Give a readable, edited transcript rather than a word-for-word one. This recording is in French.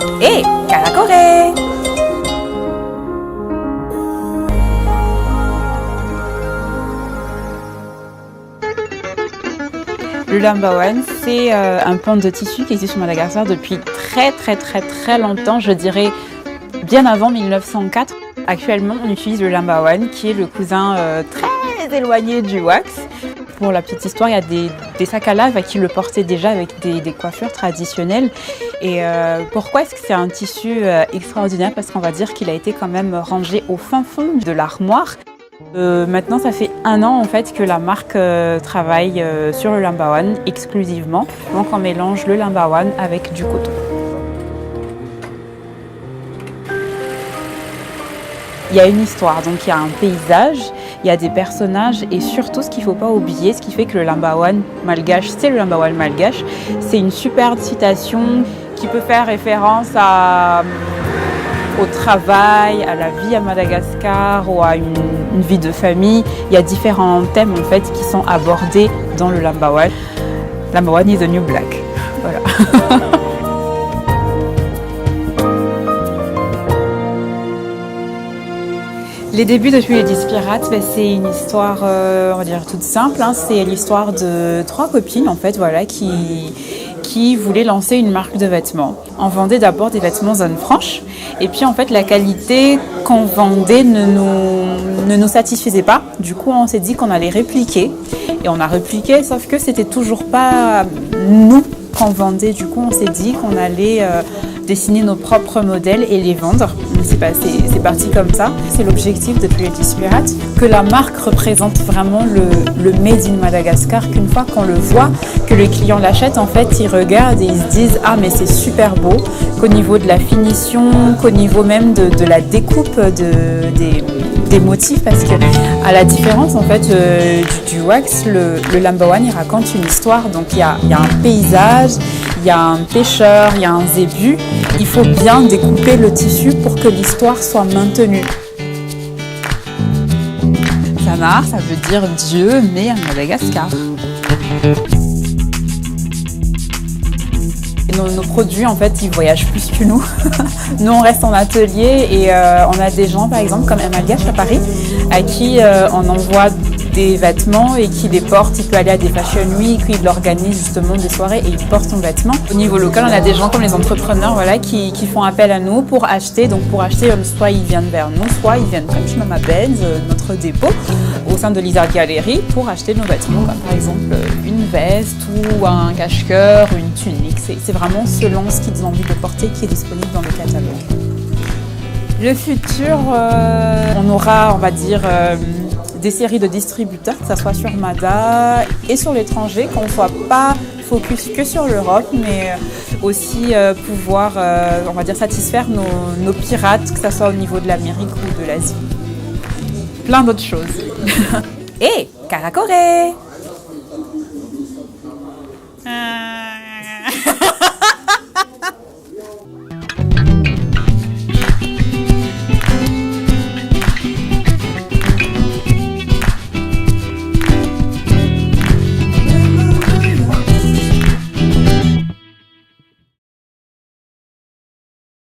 Hey, Karakore! Le lambawan, c'est un pan de tissu qui existe sur Madagascar depuis très longtemps, je dirais bien avant 1904. Actuellement, on utilise le lambawan qui est le cousin très éloigné du wax. Pour la petite histoire, il y a des sacs à lave qui le portaient déjà avec des coiffures traditionnelles. Et pourquoi est-ce que c'est un tissu extraordinaire? Parce qu'on va dire qu'il a été quand même rangé au fin fond de l'armoire. Maintenant, ça fait 1 an en fait que la marque travaille sur le lambawan exclusivement. Donc on mélange le lambawan avec du coton. Il y a une histoire, donc il y a un paysage, il y a des personnages et surtout ce qu'il ne faut pas oublier, ce qui fait que le lambawan malgache, c'est le lambawan malgache, c'est une superbe citation qui peut faire référence au travail, à la vie à Madagascar ou à une vie de famille. Il y a différents thèmes en fait qui sont abordés dans le lambawan. Lambawan is the new black. Voilà. Les débuts de Tuer les 10 pirates, c'est une histoire, on va dire, toute simple. C'est l'histoire de 3 copines en fait, voilà, qui voulaient lancer une marque de vêtements. On vendait d'abord des vêtements zone franche, et puis en fait la qualité qu'on vendait ne nous satisfaisait pas. Du coup, on s'est dit qu'on allait répliquer, et on a répliqué, sauf que c'était toujours pas nous qu'on vendait. Du coup, on s'est dit qu'on allait dessiner nos propres modèles et les vendre. C'est parti comme ça. C'est l'objectif de Tuer les 10 pirates, que la marque représente vraiment le Made in Madagascar, qu'une fois qu'on le voit, que les clients l'achètent, en fait, ils regardent et ils se disent « Ah, mais c'est super beau », qu'au niveau de la finition, qu'au niveau même de la découpe des motifs, parce que à la différence en fait du wax, le lambawan il raconte une histoire, donc il y a un paysage, il y a un pêcheur, il y a un zébu. Il faut bien découper le tissu pour que l'histoire soit maintenue. Samar, ça veut dire Dieu né à Madagascar. Nos produits, en fait, ils voyagent plus que nous. Nous, on reste en atelier et on a des gens, par exemple, comme un malgache à Paris, à qui on envoie des vêtements et qui les porte. Il peut aller à des fashion week, il organise justement des soirées et il porte son vêtement. Au niveau local, on a des gens comme les entrepreneurs, voilà, qui font appel à nous pour acheter. Donc pour acheter, soit ils viennent vers nous, soit ils viennent comme chez Mama Benz, notre dépôt, au sein de Lizard Gallery, pour acheter nos vêtements, comme par exemple une veste ou un cache-cœur, une tunique. C'est vraiment selon ce qu'ils ont envie de porter qui est disponible dans le catalogue. Le futur, on aura, on va dire, des séries de distributeurs, que ce soit sur Mada et sur l'étranger, qu'on ne soit pas focus que sur l'Europe, mais aussi pouvoir, on va dire, satisfaire nos pirates, que ce soit au niveau de l'Amérique ou de l'Asie. Plein d'autres choses. Hey, Karakore!